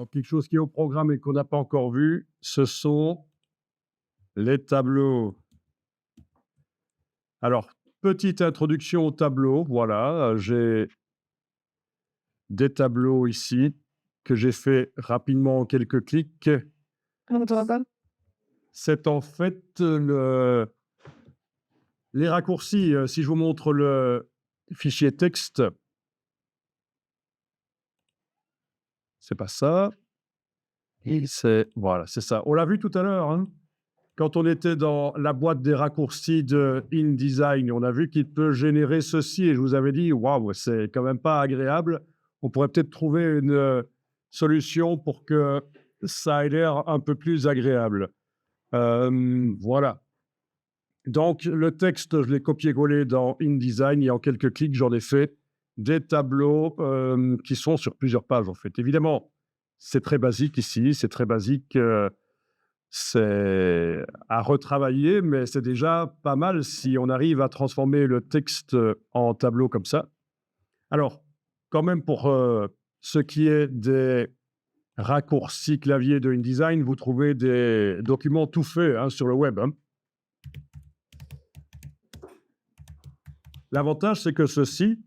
Alors, quelque chose qui est au programme et qu'on n'a pas encore vu, ce sont les tableaux. Alors, petite introduction au tableau. Voilà, j'ai des tableaux ici que j'ai fait rapidement en quelques clics. C'est en fait les raccourcis. Si je vous montre le fichier texte, c'est pas ça. Voilà, c'est ça. On l'a vu tout à l'heure, hein. Quand on était dans la boîte des raccourcis de InDesign, on a vu qu'il peut générer ceci et je vous avais dit: «Waouh, c'est quand même pas agréable. On pourrait peut-être trouver une, solution pour que ça ait l'air un peu plus agréable». Voilà. Donc le texte, je l'ai copié-collé dans InDesign et en quelques clics, j'en ai fait des tableaux, qui sont sur plusieurs pages, en fait. Évidemment, c'est très basique ici, c'est très basique, c'est à retravailler, mais c'est déjà pas mal si on arrive à transformer le texte, en tableau comme ça. Alors, quand même pour, ce qui est des raccourcis clavier de InDesign, vous trouvez des documents tout faits, hein, sur le web, hein. L'avantage, c'est que ceci,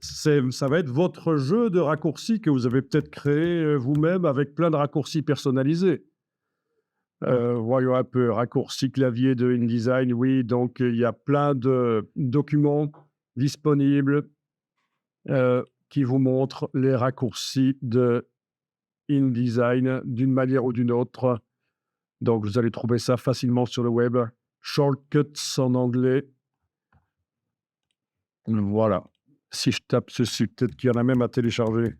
ça va être votre jeu de raccourcis que vous avez peut-être créé, vous-même avec plein de raccourcis personnalisés. Voyons un peu, raccourci clavier de InDesign, oui, donc il y a plein de documents disponibles, qui vous montrent les raccourcis de InDesign d'une manière ou d'une autre. Donc vous allez trouver ça facilement sur le web. Shortcuts en anglais. Voilà. Si je tape ceci, peut-être qu'il y en a même à télécharger.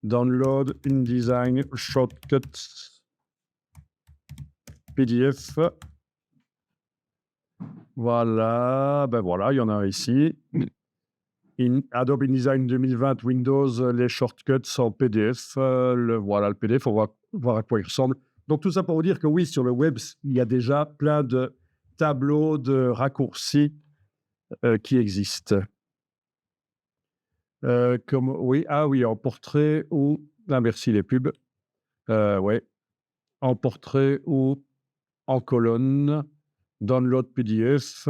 Download InDesign Shortcuts PDF. Voilà, ben voilà, il y en a ici. Adobe InDesign 2020 Windows, les shortcuts en PDF. Voilà le PDF, on va voir à quoi il ressemble. Donc tout ça pour vous dire que oui, sur le web, il y a déjà plein de tableaux de raccourcis, qui existent. Oui, ah oui, en portrait ou ah merci les pubs. Ouais, en portrait ou en colonne, download PDF.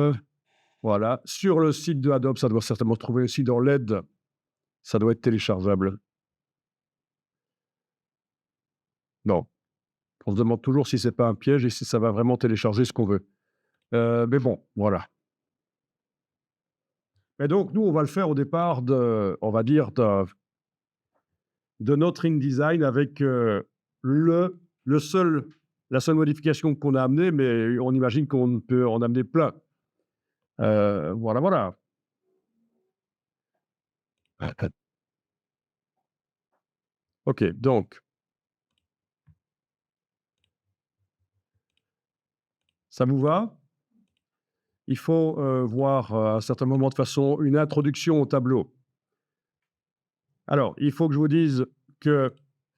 Voilà, sur le site de Adobe, ça doit certainement se trouver aussi dans l'aide, ça doit être téléchargeable. Non, on se demande toujours si c'est pas un piège et si ça va vraiment télécharger ce qu'on veut. Mais bon, voilà. Et donc nous, on va le faire au départ on va dire de notre InDesign avec, le seul la seule modification qu'on a amenée, mais on imagine qu'on peut en amener plein. Voilà, voilà. OK, donc ça vous va? Il faut, voir, à un certain moment, de façon, une introduction au tableau. Alors, il faut que je vous dise que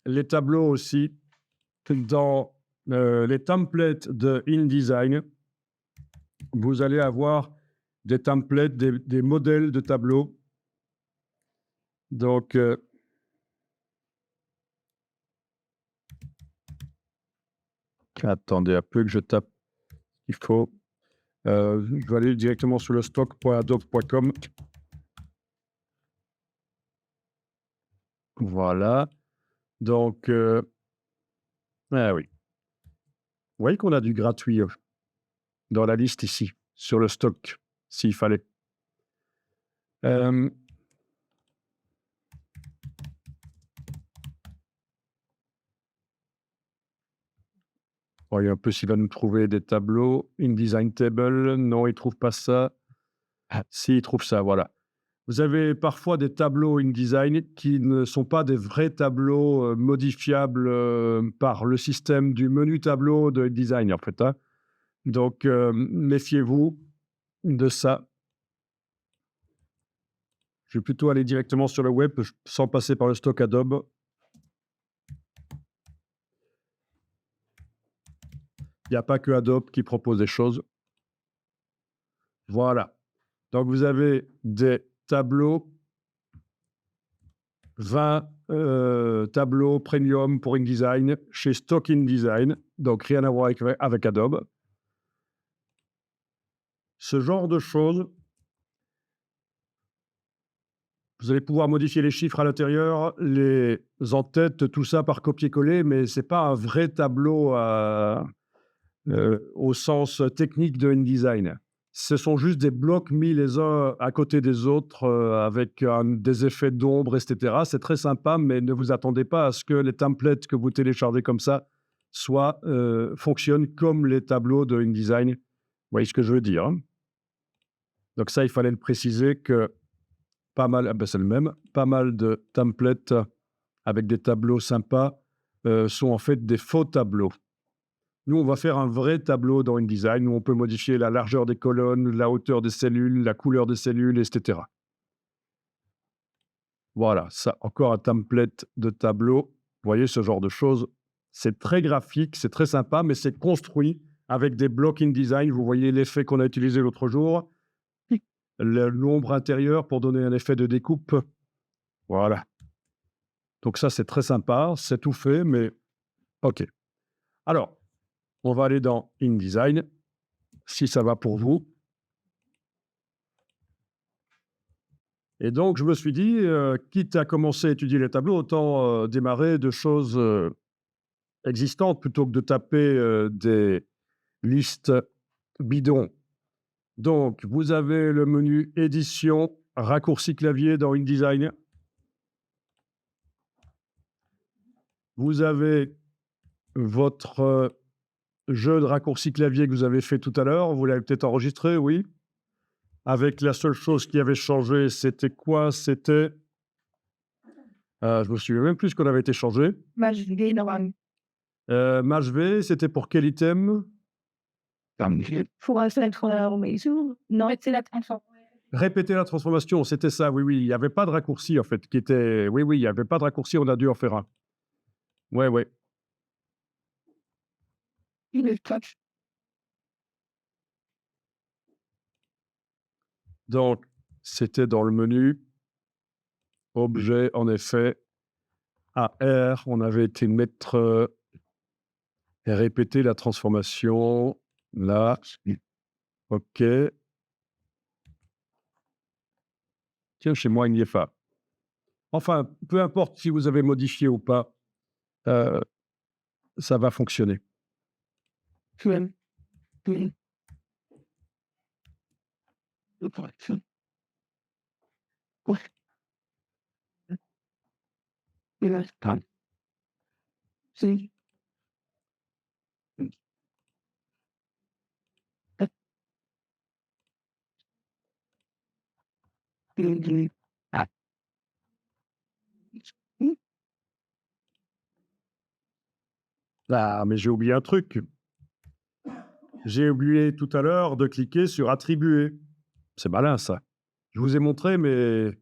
les tableaux aussi, dans, les templates de InDesign, vous allez avoir des templates, des modèles de tableaux. Donc, attendez un peu que je tape ce qu'il faut. Je vais aller directement sur le stock.adobe.com. Voilà. Donc, ah oui. Vous voyez qu'on a du gratuit, dans la liste ici, sur le stock, s'il fallait. Hem, voyons un peu s'il va nous trouver des tableaux. InDesign Table, non, il trouve pas ça. Ah, si, il trouve ça, voilà. Vous avez parfois des tableaux InDesign qui ne sont pas des vrais tableaux, modifiables, par le système du menu tableau de InDesign, en fait, hein. Donc, méfiez-vous de ça. Je vais plutôt aller directement sur le web, sans passer par le stock Adobe. Il n'y a pas que Adobe qui propose des choses. Voilà. Donc vous avez des tableaux 20, tableau premium pour InDesign chez Stock InDesign, donc rien à voir avec Adobe. Ce genre de choses, vous allez pouvoir modifier les chiffres à l'intérieur, les en-têtes, tout ça par copier-coller, mais c'est pas un vrai tableau au sens technique de InDesign. Ce sont juste des blocs mis les uns à côté des autres avec des effets d'ombre, etc. C'est très sympa, mais ne vous attendez pas à ce que les templates que vous téléchargez comme ça fonctionnent comme les tableaux de InDesign. Vous voyez ce que je veux dire, hein? Donc ça, il fallait le préciser que pas mal, c'est le même, pas mal de templates avec des tableaux sympas sont en fait des faux tableaux. Nous, on va faire un vrai tableau dans InDesign où on peut modifier la largeur des colonnes, la hauteur des cellules, la couleur des cellules, etc. Voilà, ça, encore un template de tableau. Vous voyez ce genre de choses. C'est très graphique, c'est très sympa, mais c'est construit avec des blocs InDesign. Vous voyez l'effet qu'on a utilisé l'autre jour, l'ombre intérieure pour donner un effet de découpe. Voilà. Donc ça, c'est très sympa, c'est tout fait, mais OK. Alors, on va aller dans InDesign, si ça va pour vous. Et donc, je me suis dit, quitte à commencer à étudier les tableaux, autant démarrer de choses existantes plutôt que de taper des listes bidons. Donc, vous avez le menu édition, raccourci clavier dans InDesign. Vous avez votre jeu de raccourci clavier que vous avez fait tout à l'heure. Vous l'avez peut-être enregistré, oui. Avec la seule chose qui avait changé, c'était quoi? C'était, je me souviens même plus ce qu'on avait été changé. Match V normal. Match V, c'était pour quel item? Pour un seul mais non, c'est la transformation. Répéter la transformation, c'était ça, oui, oui. Il n'y avait pas de raccourci, en fait, qui était... Oui, oui, il n'y avait pas de raccourci, on a dû en faire un. Ouais, ouais. Il est touch. Donc, c'était dans le menu objet, en effet. À R, on avait été mettre et répéter la transformation. Là, OK. Tiens, chez moi, il n'y est pas. Enfin, peu importe si vous avez modifié ou pas, ça va fonctionner. Ouais. Il est touch. Si. Ah. Ah, mais j'ai oublié un truc. J'ai oublié tout à l'heure de cliquer sur attribuer. C'est malin, ça. Je vous ai montré, mais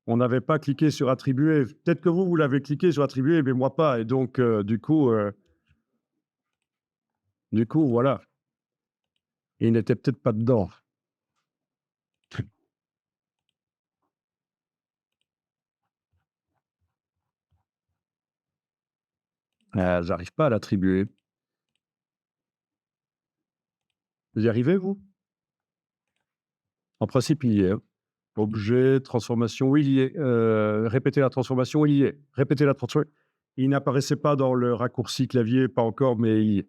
on n'avait pas cliqué sur attribuer. Peut-être que vous l'avez cliqué sur attribuer, mais moi pas. Et donc, du coup, voilà. Il n'était peut-être pas dedans. J'arrive pas à l'attribuer. Vous y arrivez, vous? En principe, il y est, hein. Objet, transformation, oui, il y est. Répéter la transformation, il y est. Répéter la transformation. Il n'apparaissait pas dans le raccourci clavier, pas encore, mais il y est.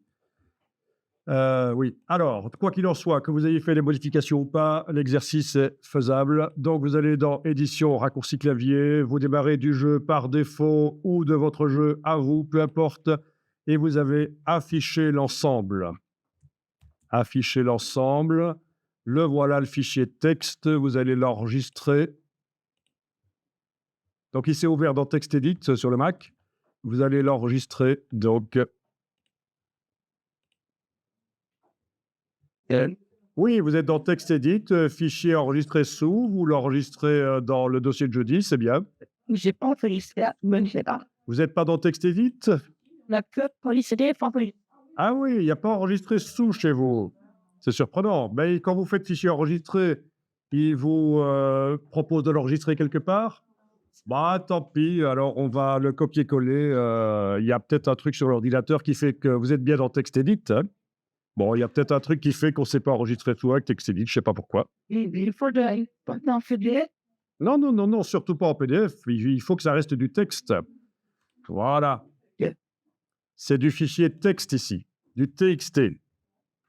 Oui. Alors, quoi qu'il en soit, que vous ayez fait les modifications ou pas, l'exercice est faisable. Donc, vous allez dans Édition, raccourci clavier, vous démarrez du jeu par défaut ou de votre jeu à vous, peu importe, et vous avez affiché l'ensemble. Afficher l'ensemble. Le voilà, le fichier texte. Vous allez l'enregistrer. Donc, il s'est ouvert dans TextEdit sur le Mac. Vous allez l'enregistrer. Donc, oui, vous êtes dans TextEdit, fichier enregistré sous. Vous l'enregistrez dans le dossier de jeudi, c'est bien. J'ai pas enregistré, mais je sais pas. Vous n'êtes pas dans TextEdit? La queue enregistrée, pas enregistré. Ah oui, il n'y a pas enregistré sous chez vous. C'est surprenant. Mais quand vous faites fichier enregistré, il vous propose de l'enregistrer quelque part? Bah, tant pis, alors on va le copier-coller. Il y a peut-être un truc sur l'ordinateur qui fait que vous êtes bien dans TextEdit, hein? Bon, il y a peut-être un truc qui fait qu'on ne sait pas enregistrer tout avec TextEdit, je ne sais pas pourquoi. Il faut de maintenant PDF. Non, non, non, non, surtout pas en PDF. Il faut que ça reste du texte. Voilà. Yeah. C'est du fichier texte ici, du TXT.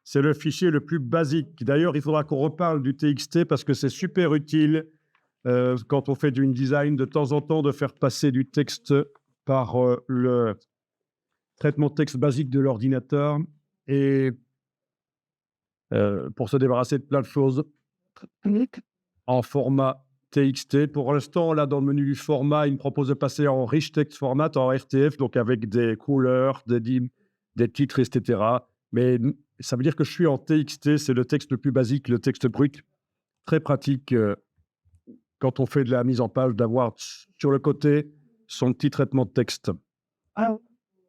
C'est le fichier le plus basique. D'ailleurs, il faudra qu'on reparle du TXT parce que c'est super utile quand on fait du InDesign de temps en temps de faire passer du texte par le traitement de texte basique de l'ordinateur et pour se débarrasser de plein de choses en format TXT. Pour l'instant, là, dans le menu du format, il me propose de passer en Rich Text Format, en RTF, donc avec des couleurs, des titres, etc. Mais ça veut dire que je suis en TXT, c'est le texte le plus basique, le texte brut. Très pratique quand on fait de la mise en page, d'avoir sur le côté son petit traitement de texte. Ah,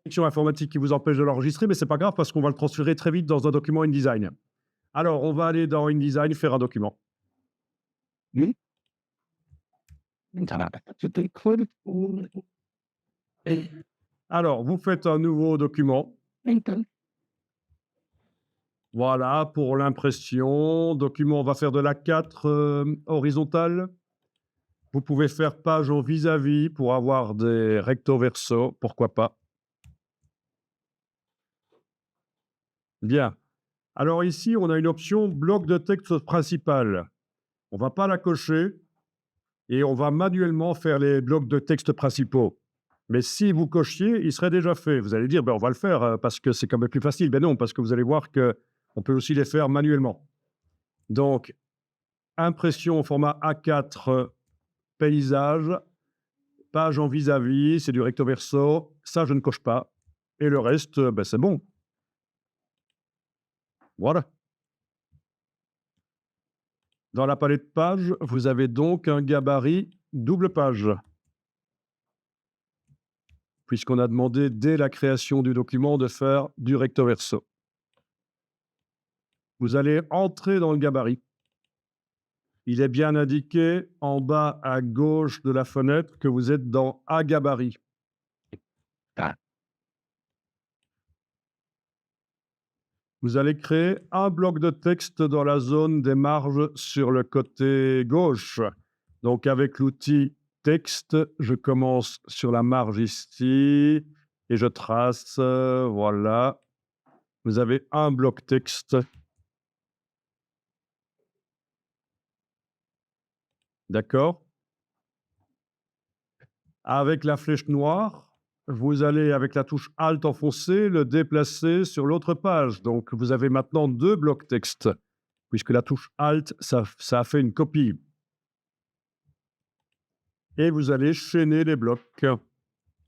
Connexion informatique qui vous empêche de l'enregistrer, mais c'est pas grave parce qu'on va le transférer très vite dans un document InDesign. Alors, on va aller dans InDesign, faire un document. oui. C'était cool. Alors, vous faites un nouveau document. Voilà, pour l'impression. Document, on va faire de l'A4 horizontale. Vous pouvez faire page au vis-à-vis pour avoir des recto verso, pourquoi pas. Bien. Alors ici, on a une option bloc de texte principal. On ne va pas la cocher et on va manuellement faire les blocs de texte principaux. Mais si vous cochiez, il serait déjà fait. Vous allez dire, ben, on va le faire parce que c'est quand même plus facile. Ben non, parce que vous allez voir qu'on peut aussi les faire manuellement. Donc, impression au format A4 paysage, page en vis-à-vis, c'est du recto verso. Ça, je ne coche pas. Et le reste, ben, c'est bon. Voilà. Dans la palette de pages, vous avez donc un gabarit double page. Puisqu'on a demandé dès la création du document de faire du recto verso. Vous allez entrer dans le gabarit. Il est bien indiqué en bas à gauche de la fenêtre que vous êtes dans A gabarit. Ah. Vous allez créer un bloc de texte dans la zone des marges sur le côté gauche. Donc avec l'outil texte, je commence sur la marge ici et je trace, voilà. Vous avez un bloc texte. D'accord? Avec la flèche noire, vous allez, avec la touche Alt enfoncée, le déplacer sur l'autre page. Donc, vous avez maintenant 2 blocs texte, puisque la touche Alt, ça a fait une copie. Et vous allez chaîner les blocs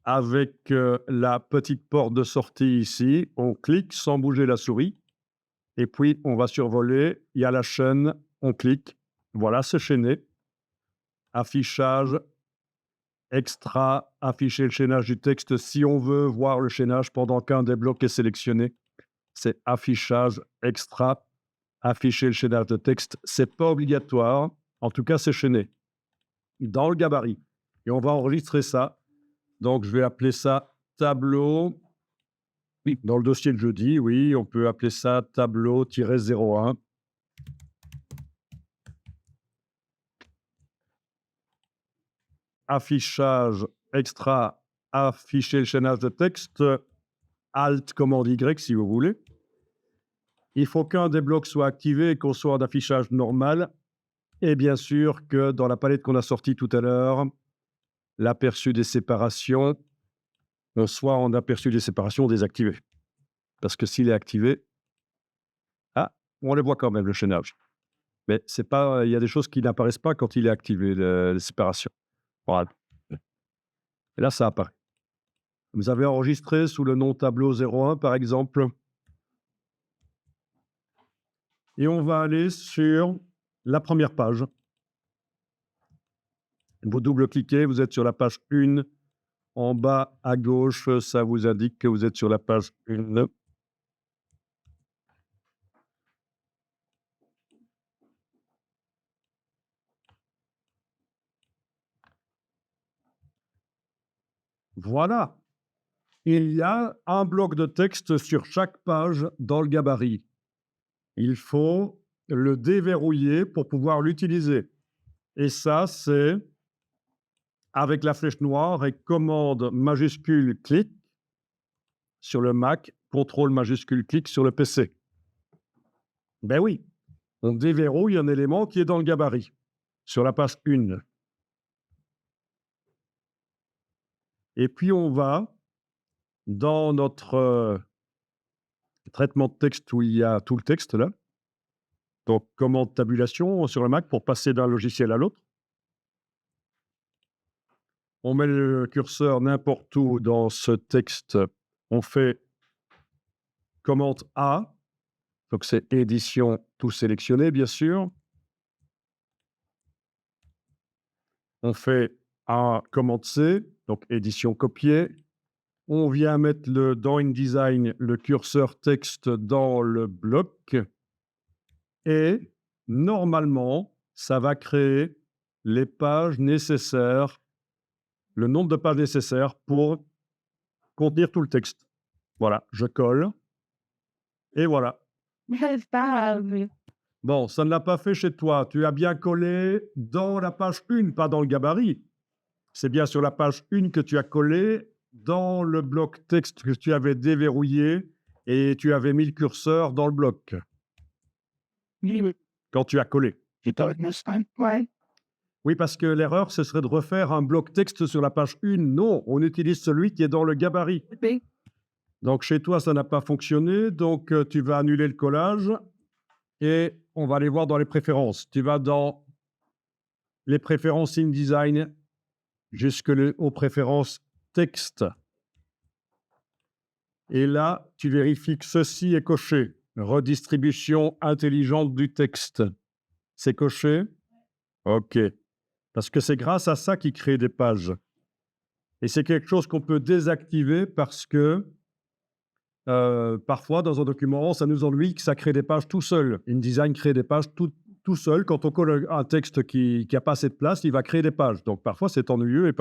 avec la petite porte de sortie ici. On clique sans bouger la souris. Et puis, on va survoler. Il y a la chaîne. On clique. Voilà, c'est chaîné. Affichage. Extra, afficher le chaînage du texte si on veut voir le chaînage pendant qu'un des blocs est sélectionné. C'est affichage, extra, afficher le chaînage de texte. C'est pas obligatoire. En tout cas, c'est chaîné dans le gabarit. Et on va enregistrer ça. Donc, je vais appeler ça tableau. Oui, dans le dossier de jeudi, oui, on peut appeler ça tableau-01. Affichage, extra, afficher le chaînage de texte. Alt, commande Y si vous voulez. Il faut qu'un des blocs soit activé et qu'on soit en affichage normal. Et bien sûr que dans la palette qu'on a sortie tout à l'heure, l'aperçu des séparations, on soit en aperçu des séparations désactivé. Parce que s'il est activé, ah, on les voit quand même, le chaînage. Mais c'est pas, il y a des choses qui n'apparaissent pas quand il est activé, les séparations. Voilà. Et là, ça apparaît. Vous avez enregistré sous le nom tableau 01, par exemple. Et on va aller sur la première page. Vous double-cliquez, vous êtes sur la page 1. En bas à gauche, ça vous indique que vous êtes sur la page 1. Voilà. Il y a un bloc de texte sur chaque page dans le gabarit. Il faut le déverrouiller pour pouvoir l'utiliser. Et ça, c'est avec la flèche noire et commande majuscule clic sur le Mac, contrôle majuscule clic sur le PC. Ben oui, on déverrouille un élément qui est dans le gabarit, sur la page 1. Et puis on va dans notre traitement de texte où il y a tout le texte là. Donc commande tabulation sur le Mac pour passer d'un logiciel à l'autre. On met le curseur n'importe où dans ce texte. On fait commande A. Donc c'est édition tout sélectionné, bien sûr. On fait un commande C, donc édition copier. On vient mettre dans InDesign le curseur texte dans le bloc. Et normalement, ça va créer les pages nécessaires, le nombre de pages nécessaires pour contenir tout le texte. Voilà, je colle. Et voilà. C'est pas, Bon, ça ne l'a pas fait chez toi. Tu as bien collé dans la page 1, pas dans le gabarit. C'est bien sur la page 1 que tu as collé dans le bloc texte que tu avais déverrouillé et tu avais mis le curseur dans le bloc oui, quand tu as collé. ouais. Oui, parce que l'erreur, ce serait de refaire un bloc texte sur la page 1. Non, on utilise celui qui est dans le gabarit. Oui. Donc, chez toi, ça n'a pas fonctionné. Donc, tu vas annuler le collage et on va aller voir dans les préférences. Tu vas dans les préférences InDesign aux préférences texte. Et là, tu vérifies que ceci est coché. Redistribution intelligente du texte. C'est coché? OK. Parce que c'est grâce à ça qu'il crée des pages. Et c'est quelque chose qu'on peut désactiver parce que parfois, dans un document, ça nous ennuie que ça crée des pages tout seul. InDesign crée des pages tout seul. Quand on colle un texte qui n'a pas assez de place, il va créer des pages. Donc parfois, c'est ennuyeux et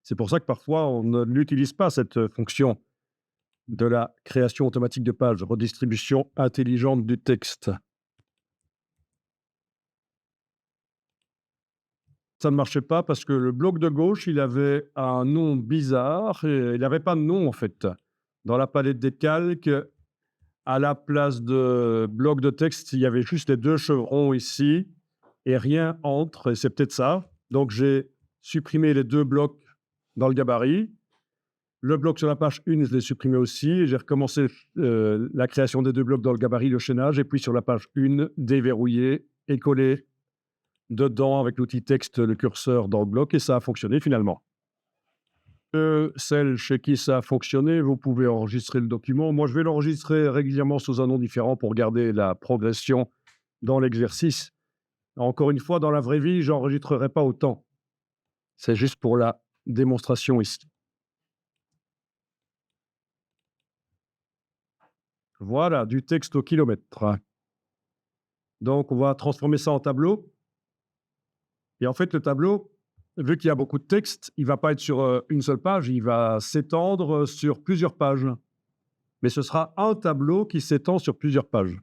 c'est pour ça que parfois, on n'utilise pas cette fonction de la création automatique de pages, redistribution intelligente du texte. Ça ne marchait pas parce que le bloc de gauche, il avait un nom bizarre et il n'avait pas de nom en fait. Dans la palette des calques, à la place de bloc de texte, il y avait juste les 2 chevrons ici et rien entre et c'est peut-être ça. Donc j'ai supprimé les 2 blocs dans le gabarit. Le bloc sur la page 1, je l'ai supprimé aussi. J'ai recommencé la création des 2 blocs dans le gabarit, le chaînage, et puis sur la page 1, déverrouiller et coller dedans avec l'outil texte le curseur dans le bloc, et ça a fonctionné finalement. Celles chez qui ça a fonctionné, vous pouvez enregistrer le document. Moi, je vais l'enregistrer régulièrement sous un nom différent pour garder la progression dans l'exercice. Encore une fois, dans la vraie vie, je n'enregistrerai pas autant. C'est juste pour la démonstration ici. Voilà, du texte au kilomètre. Donc, on va transformer ça en tableau. Et en fait, le tableau, vu qu'il y a beaucoup de texte, il ne va pas être sur une seule page, il va s'étendre sur plusieurs pages. Mais ce sera un tableau qui s'étend sur plusieurs pages.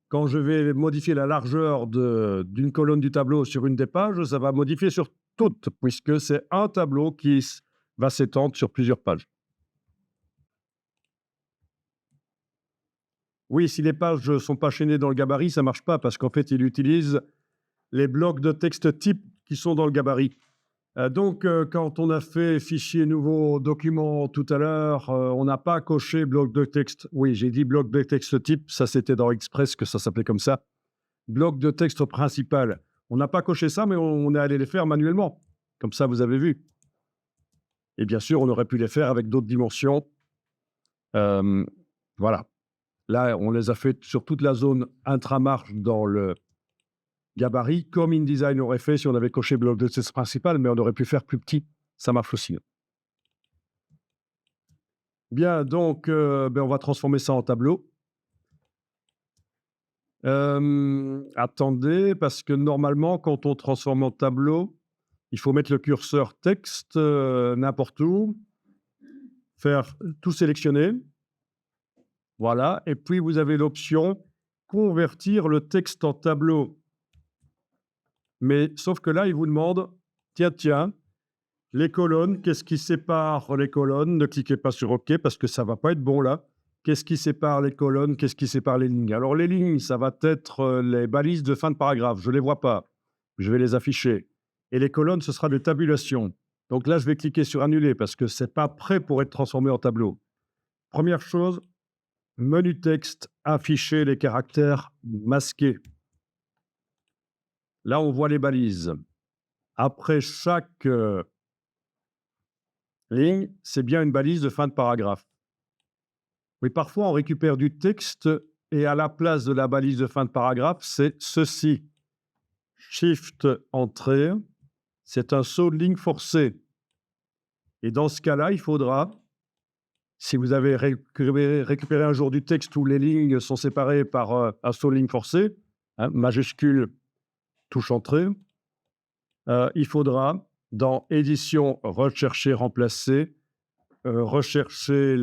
Quand je vais modifier la largeur d'une colonne du tableau sur une des pages, ça va modifier sur toutes, puisque c'est un tableau qui va s'étendre sur plusieurs pages. Oui, si les pages ne sont pas chaînées dans le gabarit, ça ne marche pas, parce qu'en fait, il utilise les blocs de texte type qui sont dans le gabarit. Donc, quand on a fait fichier nouveau document tout à l'heure, on n'a pas coché bloc de texte. Oui, j'ai dit bloc de texte type, ça c'était dans Express que ça s'appelait comme ça. Bloc de texte principal. On n'a pas coché ça, mais on est allé les faire manuellement. Comme ça, vous avez vu. Et bien sûr, on aurait pu les faire avec d'autres dimensions. Voilà. Là, on les a fait sur toute la zone intramarge dans le gabarit, comme InDesign aurait fait si on avait coché bloc de texte principal, mais on aurait pu faire plus petit. Ça marche aussi. Bien, donc, on va transformer ça en tableau. Attendez, parce que normalement, quand on transforme en tableau, Il faut mettre le curseur texte n'importe où, faire tout sélectionner. Voilà. Et puis, vous avez l'option convertir le texte en tableau. Mais sauf que là, il vous demande, tiens, les colonnes, qu'est-ce qui sépare les colonnes? Ne cliquez pas sur OK parce que ça ne va pas être bon là. Qu'est-ce qui sépare les colonnes? Qu'est-ce qui sépare les lignes? Alors, les lignes, ça va être les balises de fin de paragraphe. Je ne les vois pas. Je vais les afficher. Et les colonnes, ce sera de tabulation. Donc là, je vais cliquer sur Annuler parce que ce n'est pas prêt pour être transformé en tableau. Première chose, menu texte, afficher les caractères masqués. Là, on voit les balises. Après chaque ligne, c'est bien une balise de fin de paragraphe. Oui, parfois, on récupère du texte et à la place de la balise de fin de paragraphe, c'est ceci. Shift Entrée, c'est un saut de ligne forcé. Et dans ce cas-là, il faudra, si vous avez récupéré un jour du texte où les lignes sont séparées par un saut de ligne forcé, hein, majuscule, touche Entrée, il faudra, dans Édition, rechercher, remplacer, rechercher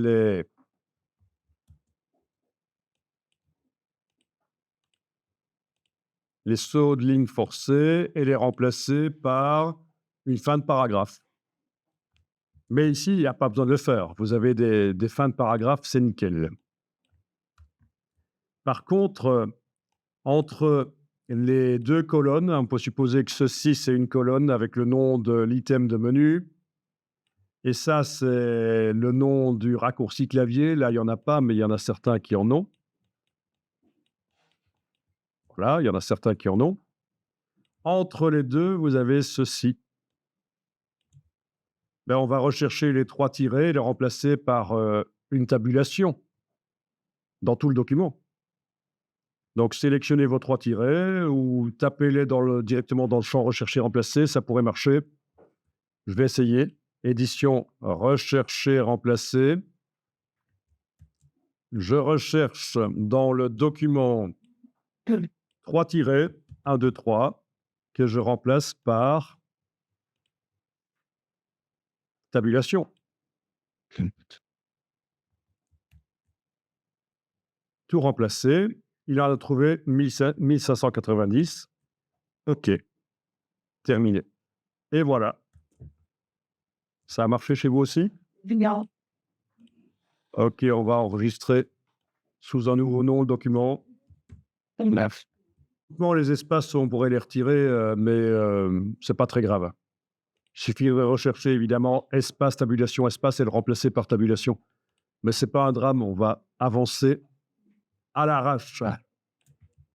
les sauts de ligne forcés et les remplacer par une fin de paragraphe. Mais ici, il n'y a pas besoin de le faire. Vous avez des fins de paragraphe, c'est nickel. Par contre, entre les deux colonnes, on peut supposer que ceci, c'est une colonne avec le nom de l'item de menu. Et ça, c'est le nom du raccourci clavier. Là, il n'y en a pas, mais il y en a certains qui en ont. Voilà, il y en a certains qui en ont. Entre les deux, vous avez ceci. Ben, on va rechercher les 3 tirets et les remplacer par une tabulation dans tout le document. Donc, sélectionnez vos 3 tirets ou tapez-les directement dans le champ rechercher, remplacer, ça pourrait marcher. Je vais essayer. Édition, rechercher, remplacer. Je recherche dans le document 3 tirets, 1, 2, 3, que je remplace par tabulation. Tout remplacé. Il en a trouvé 1590. OK. Terminé. Et voilà. Ça a marché chez vous aussi? Non. OK, on va enregistrer sous un nouveau nom le document. Bon, les espaces, on pourrait les retirer, mais c'est pas très grave. Il suffit de rechercher évidemment espace, tabulation, espace et le remplacer par tabulation. Mais c'est pas un drame, on va avancer à l'arrache.